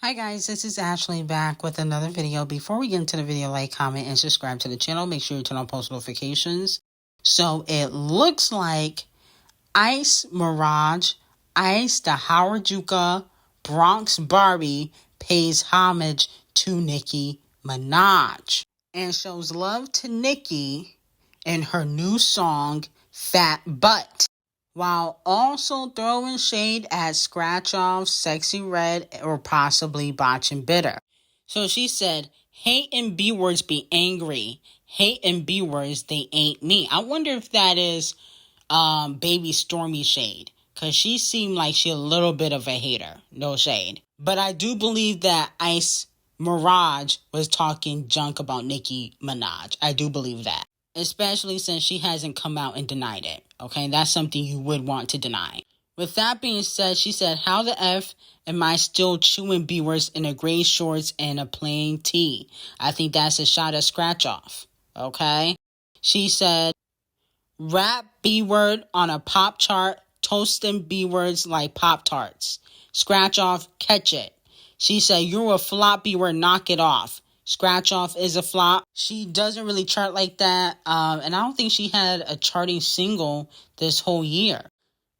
Hi guys, this is Ashley back with another video. Before we get into the video, like, comment, and subscribe to the channel. Make sure you turn on post notifications. So it looks like Ice Mirage, Ice the Harajuku, Bronx Barbie pays homage to Nicki Minaj and shows love to Nicki in her new song, Fat Butt, while also throwing shade at Scratch Off, Sexy Red, or possibly Botchin' Bitter. So she said, hate and B words be angry. Hate and B words, they ain't me. I wonder if that is baby Stormy shade, because she seemed like she a little bit of a hater. No shade. But I do believe that Ice Mirage was talking junk about Nicki Minaj. I do believe that. Especially since she hasn't come out and denied it. Okay, that's something you would want to deny. With that being said, she said, how the F am I still chewing B-words in a gray shorts and a plain tee? I think that's a shot at Scratch Off. Okay? She said, rap B-word on a pop chart, toasting B-words like Pop-Tarts. Scratch Off, catch it. She said, you're a flop B-word, knock it off. Scratch Off is a flop. She doesn't really chart like that. And I don't think she had a charting single this whole year.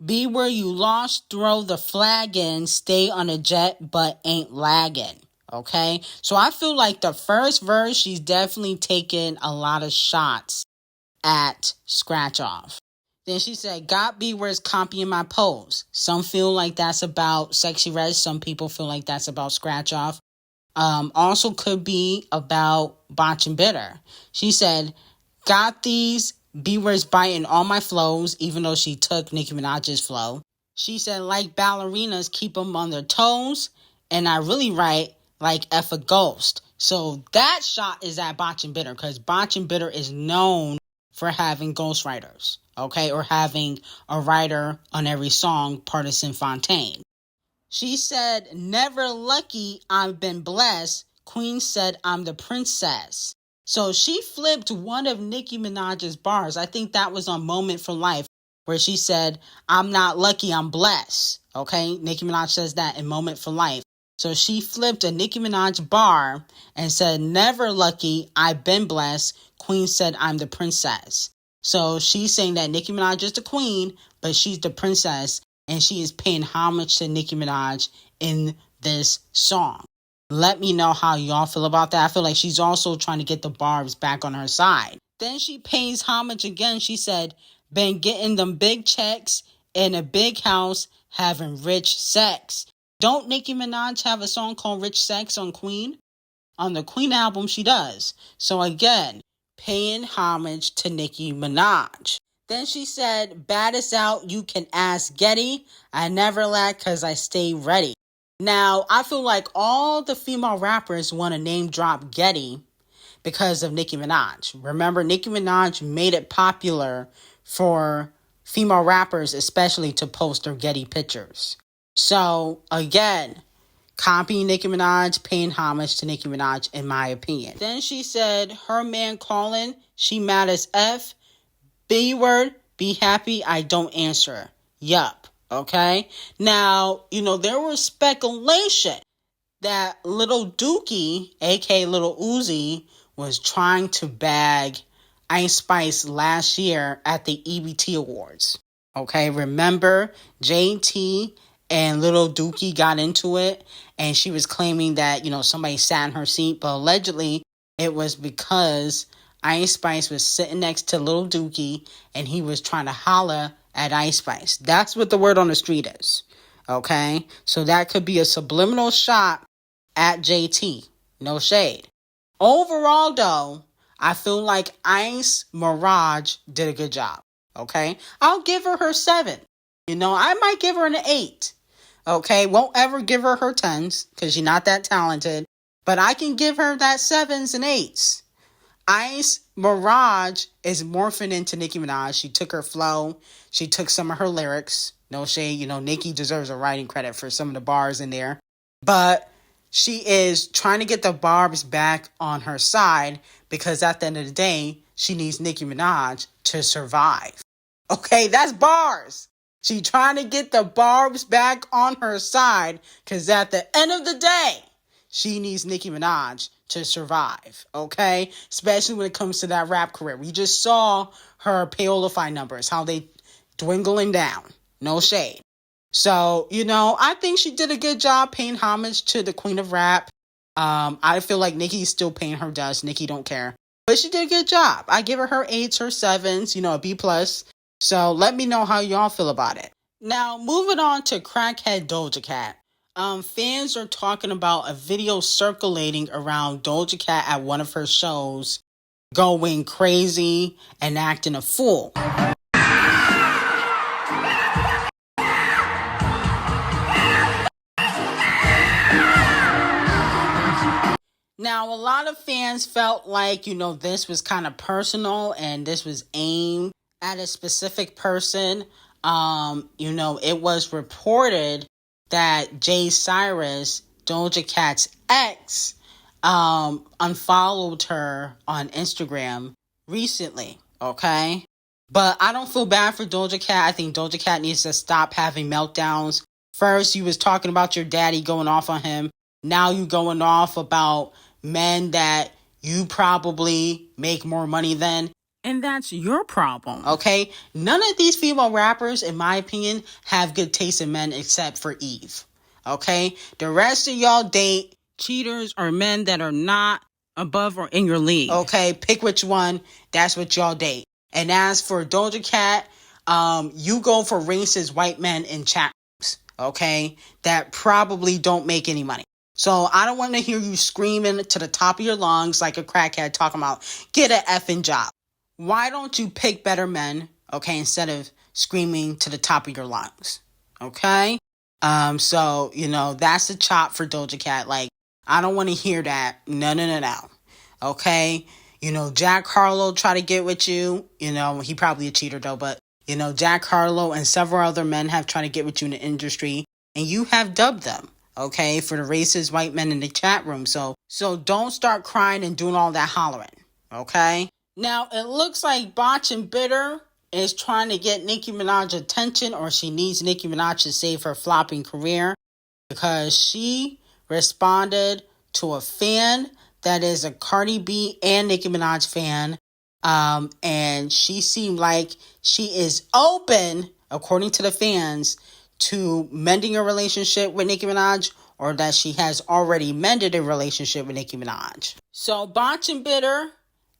Be where you lost, throw the flag in, stay on a jet, but ain't lagging. Okay? So I feel like the first verse, she's definitely taken a lot of shots at Scratch Off. Then she said, got B words copying my pose. Some feel like that's about Sexy Red. Some people feel like that's about Scratch Off. Also could be about Botchin' Bitter. She said, got these B-words biting all my flows, even though she took Nicki Minaj's flow. She said, like ballerinas, keep them on their toes. And I really write like F a ghost. So that shot is at Botchin' Bitter, because Botchin' Bitter is known for having ghostwriters, okay? Or having a writer on every song, Partisan Fontaine. She said, never lucky, I've been blessed. Queen said, I'm the princess. So she flipped one of Nicki Minaj's bars. I think that was on Moment for Life, where she said, I'm not lucky, I'm blessed. Okay, Nicki Minaj says that in Moment for Life. So she flipped a Nicki Minaj bar and said, never lucky, I've been blessed. Queen said, I'm the princess. So she's saying that Nicki Minaj is the queen, but she's the princess. And she is paying homage to Nicki Minaj in this song. Let me know how y'all feel about that. I feel like she's also trying to get the barbs back on her side. Then she pays homage again. She said, been getting them big checks in a big house, having rich sex. Don't Nicki Minaj have a song called Rich Sex on Queen? On the Queen album, she does. So again, paying homage to Nicki Minaj. Then she said, baddest out, you can ask Getty. I never lack because I stay ready. Now, I feel like all the female rappers want to name drop Getty because of Nicki Minaj. Remember, Nicki Minaj made it popular for female rappers, especially to post their Getty pictures. So, again, copying Nicki Minaj, paying homage to Nicki Minaj, in my opinion. Then she said, her man calling, she mad as F. B-word, be happy, I don't answer. Yup, okay? Now, there was speculation that Little Dookie, aka Little Uzi, was trying to bag Ice Spice last year at the EBT Awards. Okay, remember JT and Little Dookie got into it, and she was claiming that, somebody sat in her seat, but allegedly it was because Ice Spice was sitting next to Lil Dookie and he was trying to holla at Ice Spice. That's what the word on the street is. Okay? So that could be a subliminal shot at JT. No shade. Overall, though, I feel like Ice Mirage did a good job. Okay? I'll give her 7. I might give her an 8. Okay? Won't ever give her 10s because she's not that talented. But I can give her that 7s and 8s. Ice Mirage is morphing into Nicki Minaj. She took her flow. She took some of her lyrics. No shade. Nicki deserves a writing credit for some of the bars in there. But she is trying to get the barbs back on her side because at the end of the day, she needs Nicki Minaj to survive. Okay, that's bars. She trying to get the barbs back on her side because at the end of the day, she needs Nicki Minaj to survive, okay? Especially when it comes to that rap career. We just saw her Payola numbers, how they dwindling down. No shade. So, I think she did a good job paying homage to the queen of rap. I feel like Nicki's still paying her dust. Nicki don't care. But she did a good job. I give her 8s, her 7s, a B+. So let me know how y'all feel about it. Now, moving on to crackhead Doja Cat. Fans are talking about a video circulating around Doja Cat at one of her shows going crazy and acting a fool. Now, a lot of fans felt like, this was kind of personal and this was aimed at a specific person. It was reported that Jay Cyrus, Doja Cat's ex, unfollowed her on Instagram recently, okay? But I don't feel bad for Doja Cat. I think Doja Cat needs to stop having meltdowns. First, you was talking about your daddy going off on him. Now you going off about men that you probably make more money than. And that's your problem, okay? None of these female rappers, in my opinion, have good taste in men except for Eve, okay? The rest of y'all date cheaters or men that are not above or in your league, okay? Pick which one. That's what y'all date. And as for Doja Cat, you go for racist white men in chat rooms, okay? That probably don't make any money. So I don't want to hear you screaming to the top of your lungs like a crackhead talking about get an effing job. Why don't you pick better men, okay, instead of screaming to the top of your lungs, okay? So, that's a chop for Doja Cat. Like, I don't want to hear that. No. Okay? Jack Harlow try to get with you. He probably a cheater though, but, Jack Harlow and several other men have tried to get with you in the industry, and you have dubbed them, okay, for the racist white men in the chat room. So don't start crying and doing all that hollering, okay? Now, it looks like Botch and Bitter is trying to get Nicki Minaj attention, or she needs Nicki Minaj to save her flopping career, because she responded to a fan that is a Cardi B and Nicki Minaj fan, and she seemed like she is open, according to the fans, to mending a relationship with Nicki Minaj, or that she has already mended a relationship with Nicki Minaj. So Botch and Bitter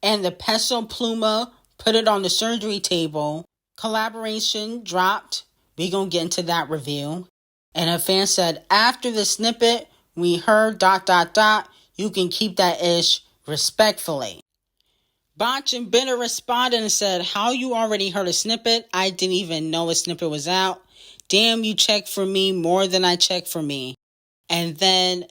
and the Peso Pluma put it on the surgery table. Collaboration dropped. We gonna get into that review. And a fan said, after the snippet, we heard ... You can keep that ish respectfully. Botch and Bitter responded and said, how you already heard a snippet? I didn't even know a snippet was out. Damn, you check for me more than I check for me. And then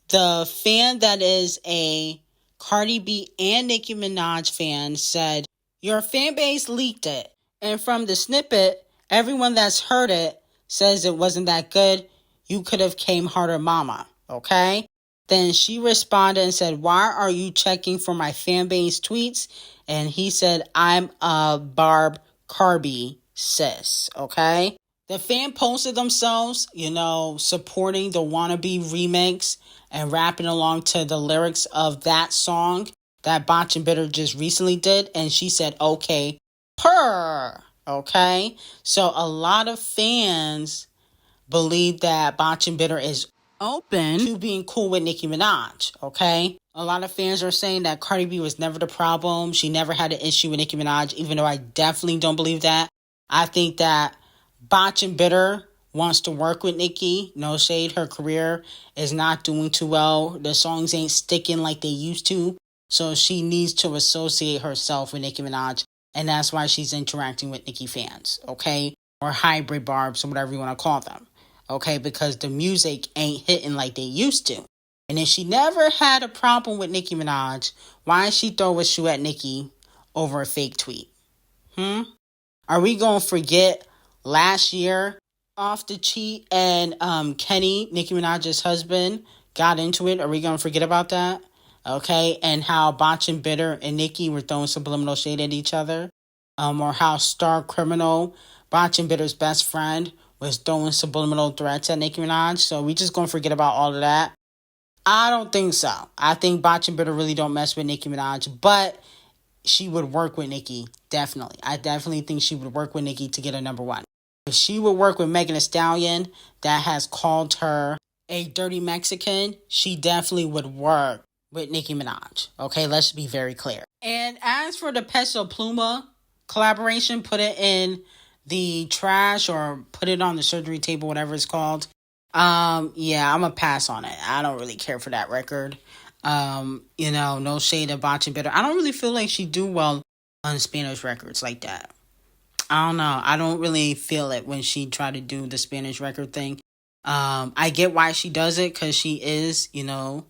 the fan that is a Cardi B and Nicki Minaj fan said, your fan base leaked it. And from the snippet, everyone that's heard it says it wasn't that good. You could have came harder, mama. Okay? Then she responded and said, why are you checking for my fan base tweets? And he said, I'm a Barb Carby sis. Okay? The fan posted themselves, supporting the Wannabe remix and rapping along to the lyrics of that song that Botch and Bitter just recently did. And she said, okay, purr. Okay? So a lot of fans believe that Botch and Bitter is open to being cool with Nicki Minaj. Okay? A lot of fans are saying that Cardi B was never the problem. She never had an issue with Nicki Minaj, even though I definitely don't believe that. I think that Botch and Bitter wants to work with Nicki. No shade. Her career is not doing too well. The songs ain't sticking like they used to. So she needs to associate herself with Nicki Minaj. And that's why she's interacting with Nicki fans. Okay? Or hybrid barbs or whatever you want to call them. Okay? Because the music ain't hitting like they used to. And if she never had a problem with Nicki Minaj, why she throw a shoe at Nicki over a fake tweet? Are we going to forget last year Off the Cheat and Kenny, Nicki Minaj's husband, got into it? Are we going to forget about that? Okay, and how Botch and Bitter and Nicki were throwing subliminal shade at each other. Or how Star Criminal, Botch and Bitter's best friend, was throwing subliminal threats at Nicki Minaj. So we just going to forget about all of that. I don't think so. I think Botch and Bitter really don't mess with Nicki Minaj, but she would work with Nicki, definitely. I definitely think she would work with Nicki to get a number one. If she would work with Megan Thee Stallion, that has called her a dirty Mexican, she definitely would work with Nicki Minaj. Okay, let's be very clear. And as for the Peso Pluma collaboration, put it in the trash or put it on the surgery table, whatever it's called. Yeah, I'm gonna pass on it. I don't really care for that record. No shade of Botch and Bitter. I don't really feel like she do well on Spanish records like that. I don't know. I don't really feel it when she try to do the Spanish record thing. I get why she does it because she is,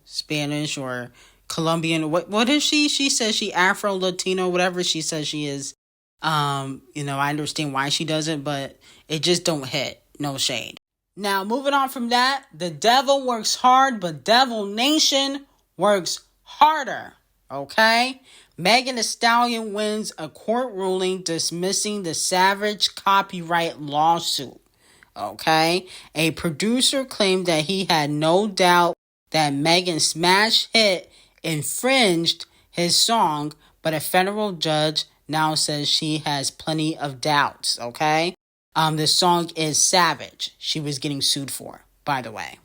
Spanish or Colombian. What is she? She says she Afro Latino, whatever she says she is. I understand why she does it, but it just don't hit. No shade. Now, moving on from that, the devil works hard, but Devil Nation works harder. Okay? Megan Thee Stallion wins a court ruling dismissing the Savage copyright lawsuit. Okay? A producer claimed that he had no doubt that Megan's smash hit infringed his song, but a federal judge now says she has plenty of doubts. Okay? The song is Savage. She was getting sued for, by the way.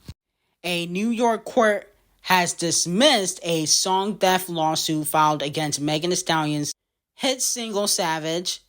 A New York court has dismissed a song theft lawsuit filed against Megan Thee Stallion's hit single Savage.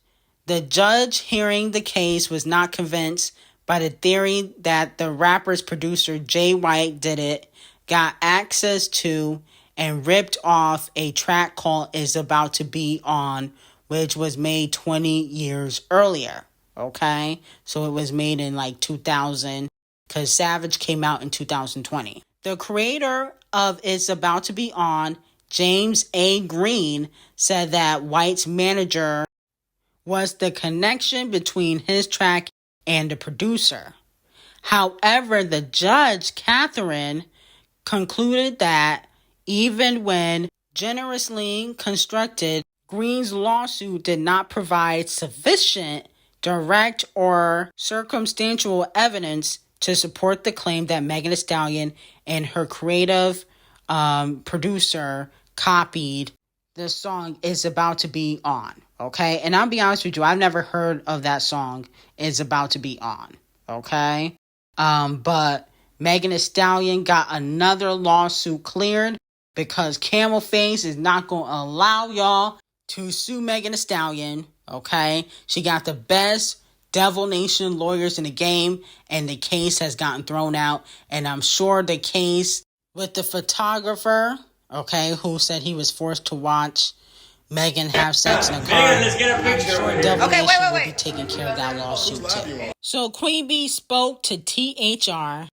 The judge hearing the case was not convinced by the theory that the rapper's producer Jay White did it, got access to, and ripped off a track called Is About to Be On, which was made 20 years earlier. Okay? So it was made in 2000 because Savage came out in 2020. The creator of It's About to Be On, James A. Green, said that White's manager was the connection between his track and the producer. However, the judge, Catherine, concluded that even when generously constructed, Green's lawsuit did not provide sufficient direct or circumstantial evidence to support the claim that Megan Thee Stallion and her creative producer copied the song Is About to Be On. Okay? And I'll be honest with you, I've never heard of that song Is About to Be On. Okay? But Megan Thee Stallion got another lawsuit cleared because Camel Face is not going to allow y'all to sue Megan Thee Stallion. Okay? She got the best Devil Nation lawyers in the game, and the case has gotten thrown out. And I'm sure the case with the photographer, okay, who said he was forced to watch Megan have sex in a car. Let's get a picture. I'm sure Devil Nation will be taking care of that lawsuit too. So Queen Bee spoke to THR,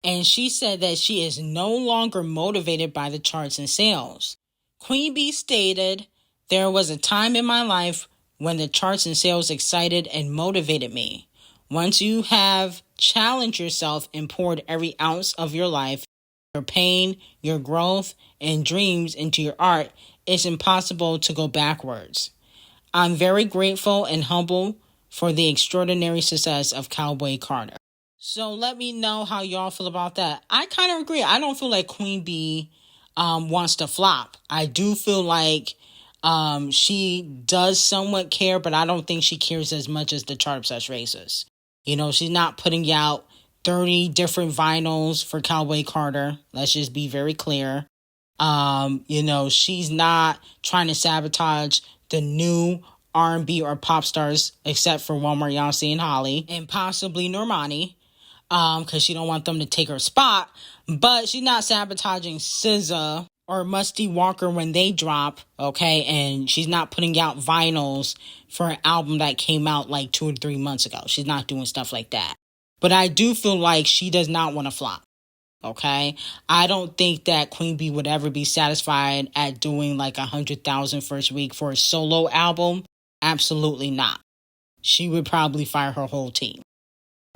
and she said that she is no longer motivated by the charts and sales. Queen Bee stated, "There was a time in my life when the charts and sales excited and motivated me. Once you have challenged yourself and poured every ounce of your life, your pain, your growth, and dreams into your art, it's impossible to go backwards. I'm very grateful and humble for the extraordinary success of Cowboy Carter." So let me know how y'all feel about that. I kind of agree. I don't feel like Queen Bee wants to flop. I do feel like she does somewhat care, but I don't think she cares as much as the chart obsessed races. She's not putting out 30 different vinyls for Cowboy Carter. Let's just be very clear. She's not trying to sabotage the new R&B or pop stars, except for Walmart, Beyonce, and Holly, and possibly Normani, because she don't want them to take her spot. But she's not sabotaging SZA or Musty Walker when they drop, okay? And she's not putting out vinyls for an album that came out 2 or 3 months ago. She's not doing stuff like that. But I do feel like she does not want to flop, okay? I don't think that Queen Bee would ever be satisfied at doing 100,000 first week for a solo album. Absolutely not. She would probably fire her whole team,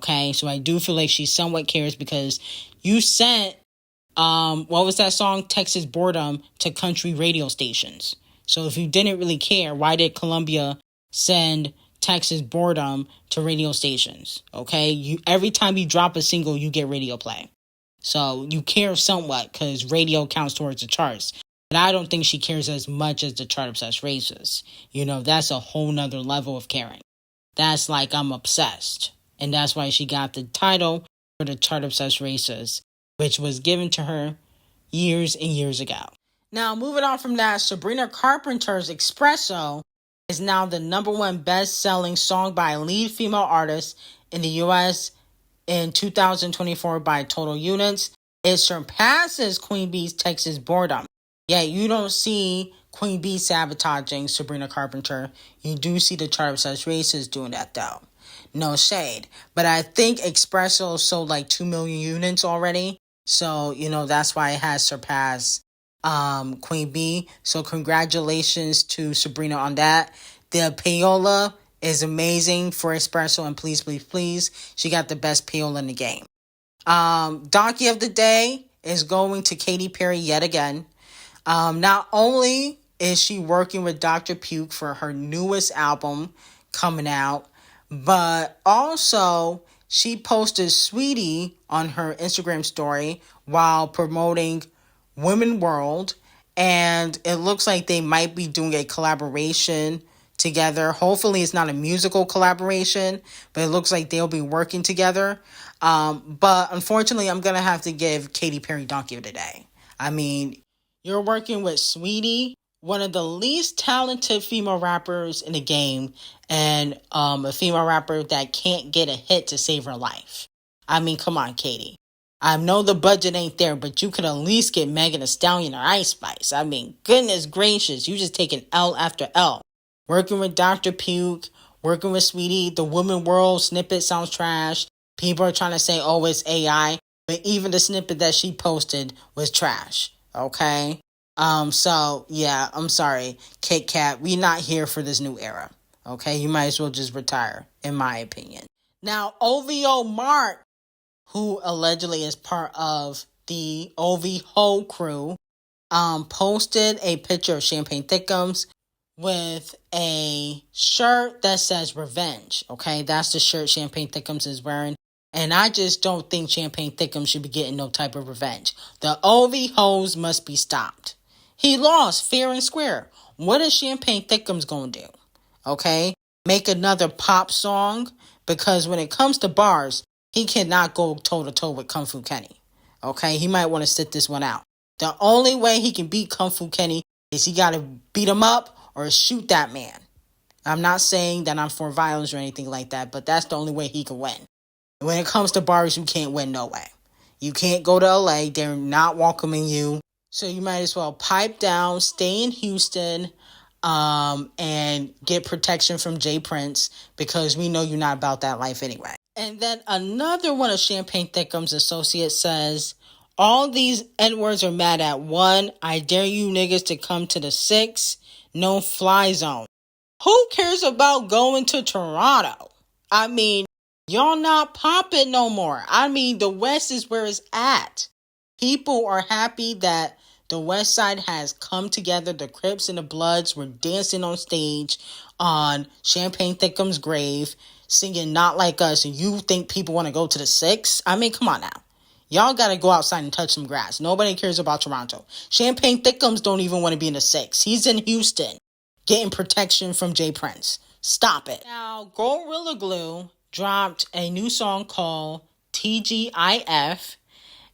okay? So I do feel like she somewhat cares because you sent what was that song, Texas Boredom, to country radio stations. So if you didn't really care, why did Columbia send Texas Boredom to radio stations? Okay, every time you drop a single, you get radio play. So you care somewhat because radio counts towards the charts. But I don't think she cares as much as the chart obsessed races. That's a whole nother level of caring. That's like I'm obsessed. And that's why she got the title for the chart obsessed races, which was given to her years and years ago. Now, moving on from that, Sabrina Carpenter's Espresso is now the #1 best-selling song by a lead female artist in the U.S. in 2024 by total units. It surpasses Queen Bee's Texas Boredom. Yeah, you don't see Queen Bee sabotaging Sabrina Carpenter. You do see the chart obsessed races doing that, though. No shade. But I think Espresso sold like 2 million units already. So, that's why it has surpassed Queen Bee. So congratulations to Sabrina on that. The payola is amazing for Espresso, and please, please, please, she got the best payola in the game. Donkey of the day is going to Katy Perry yet again. Not only is she working with Dr. Puke for her newest album coming out, but also she posted Sweetie on her Instagram story while promoting Women World, and it looks like they might be doing a collaboration together. Hopefully it's not a musical collaboration, but it looks like they'll be working together. But unfortunately, I'm going to have to give Katy Perry Donkey of the Day. I mean, you're working with Sweetie, one of the least talented female rappers in the game, and a female rapper that can't get a hit to save her life. I mean, come on, Katy. I know the budget ain't there, but you could at least get Megan Thee Stallion or Ice Spice. I mean, goodness gracious, you just take an L after L. Working with Dr. Puke, working with Sweetie, the Woman World snippet sounds trash. People are trying to say, oh, it's AI. But even the snippet that she posted was trash. Okay? So, yeah, I'm sorry. Kit Kat, we're not here for this new era. Okay? You might as well just retire, in my opinion. Now, OVO Mark, who allegedly is part of the OVO crew, posted a picture of Champagne Thickums with a shirt that says revenge. Okay, that's the shirt Champagne Thickums is wearing. And I just don't think Champagne Thickums should be getting no type of revenge. The OVOs must be stopped. He lost fair and square. What is Champagne Thickums going to do? Okay, make another pop song? Because when it comes to bars, he cannot go toe-to-toe with Kung Fu Kenny. Okay, he might want to sit this one out. The only way he can beat Kung Fu Kenny is he got to beat him up or shoot that man. I'm not saying that I'm for violence or anything like that, but that's the only way he can win. When it comes to bars, you can't win no way. You can't go to LA. They're not welcoming you. So you might as well pipe down, stay in Houston, and get protection from Jay Prince, because we know you're not about that life anyway. And then another one of Champagne Thickums' associates says, all these N-words are mad at 1. I dare you niggas to come to the 6. No fly zone. Who cares about going to Toronto? I mean, y'all not popping no more. I mean, the West is where it's at. People are happy that the West Side has come together. The Crips and the Bloods were dancing on stage on Champagne Thickums' grave, singing Not Like Us, and you think people want to go to the 6? I mean, come on now. Y'all got to go outside and touch some grass. Nobody cares about Toronto. Champagne Thickums don't even want to be in the 6. He's in Houston getting protection from Jay Prince. Stop it. Now, Gorilla Glue dropped a new song called TGIF.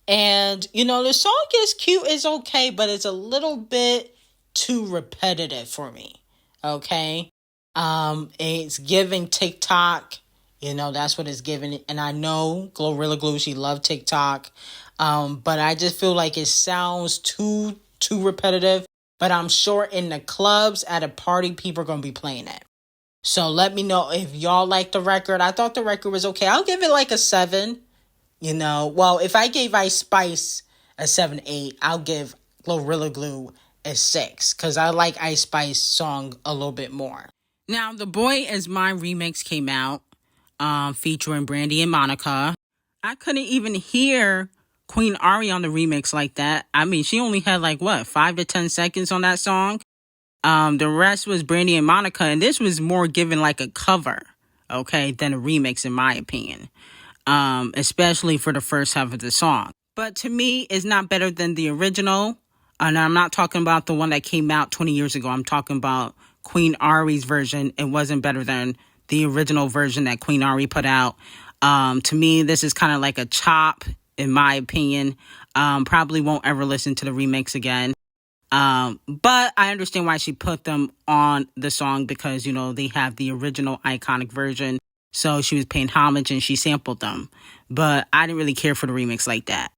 And, the song is cute, it's okay, but it's a little bit too repetitive for me. Okay? It's giving TikTok. That's what it's giving. And I know Gorilla Glue, she loved TikTok. But I just feel like it sounds too repetitive. But I'm sure in the clubs at a party, people are going to be playing it. So let me know if y'all like the record. I thought the record was okay. I'll give it like a 7. Well, if I gave Ice Spice a 7-8, I'll give Gorilla Glue a 6. Because I like Ice Spice song a little bit more. Now, The Boy Is Mine remix came out, featuring Brandy and Monica. I couldn't even hear Queen Ari on the remix like that. I mean, she only had 5 to 10 seconds on that song. The rest was Brandy and Monica, and this was more given like a cover, okay, than a remix in my opinion. Especially for the first half of the song. But to me, it's not better than the original. And I'm not talking about the one that came out 20 years ago. I'm talking about Queen Ari's version. It wasn't better than the original version that Queen Ari put out. To me, this is kind of like a chop, in my opinion. Probably won't ever listen to the remix again. But I understand why she put them on the song because, you know, they have the original iconic version. So she was paying homage and she sampled them. But I didn't really care for the remix like that.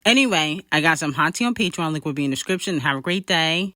Anyway, I got some hot tea on Patreon. Link will be in the description. Have a great day.